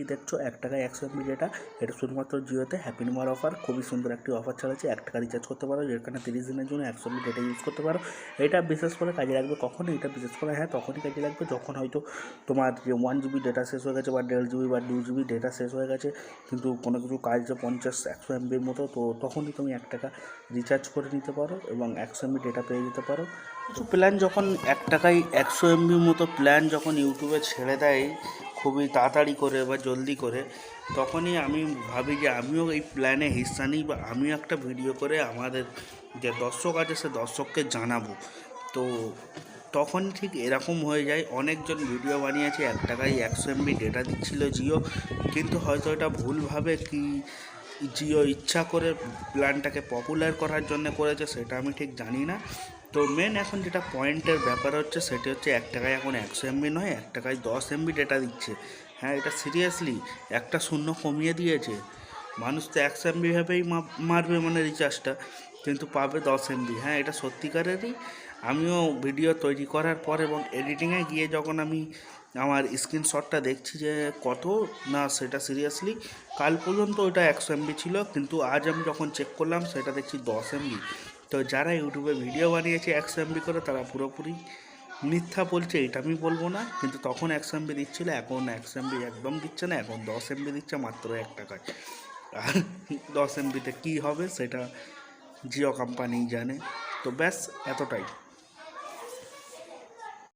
এই দেখছো 1 টাকায় 100 MB ডেটা, এটা শুধুমাত্র জিওতে হ্যাপি নিউ ইয়ার অফার, খুবই সুন্দর একটি অফার চালাচ্ছে। 1 টাকা রিচার্জ করতে পারো, যেখানে 30 দিনের জন্য 100 MB ডেটা ইউজ করতে পারো। এটা বিশেষ করে কাজে লাগবে কখন? এটা বিশেষ করে তখনই কাজে লাগবে যখন হয়তো তোমার যে 1 GB ডেটা শেষ হয়ে গেছে বা 1.5 GB বা 2 GB ডেটা শেষ হয়ে গেছে, কিন্তু কোনো কিছু কাজ যে 50-100 MBর মতো, তো তখনই তুমি 1 টাকা রিচার্জ করে নিতে পারো এবং 100 MB ডেটা পেয়ে যেতে পারো। কিছু প্ল্যান যখন 1 টাকায় 100 MBর মতো প্ল্যান যখন ইউটিউবে ছেড়ে দেয় খুবই তাড়াতাড়ি করে বা জলদি করে, তখনই আমি ভাবি যে আমিও এই প্ল্যানে হিস্সা নিই বা আমিও একটা ভিডিও করে আমাদের যে দর্শক আছে সে দর্শককে জানাবো। তো তখন ঠিক এরকম হয়ে যায়, অনেকজন ভিডিও বানিয়েছে 1 টাকায় 100 MB ডেটা দিচ্ছিল জিও, কিন্তু হয়তো এটা ভুলভাবে কি জিও ইচ্ছা করে প্ল্যানটাকে পপুলার করার জন্য করেছে সেটা আমি ঠিক জানি না। তো মেন এখন যেটা পয়েন্টের ব্যাপার হচ্ছে সেটা হচ্ছে 1 টাকায় এখন 100 MB নয়, 1 টাকায় 10 MB ডেটা দিচ্ছে। হ্যাঁ, এটা সিরিয়াসলি একটা শূন্য কমিয়ে দিয়েছে। মানুষ তো 100 MB ভাবেই মারবে মানে রিচার্জটা, কিন্তু পাবে 10 MB। হ্যাঁ, এটা সত্যিকারেরই। আমিও ভিডিও তৈরি করার পর এবং এডিটিংয়ে গিয়ে যখন আমি আমার স্ক্রিনশটটা দেখছি যে কত না, সেটা সিরিয়াসলি কাল পর্যন্ত ওটা 100 MB ছিল, কিন্তু আজ আমি যখন চেক করলাম সেটা দেখছি 10 MB। তো যারা ইউটিউবে ভিডিও বানিয়েছে 100 MB করে তারা পুরোপুরি মিথ্যা বলছে, এটা আমি বলবো না, কিন্তু তখন 100 MB দিচ্ছিল, এখন 100 MB একদম দিচ্ছে না, এখন 10 MB দিচ্ছে মাত্র 1 টাকায়। আর 10 MBতে কী হবে সেটা জিও কোম্পানি জানে। তো ব্যাস এতটাই।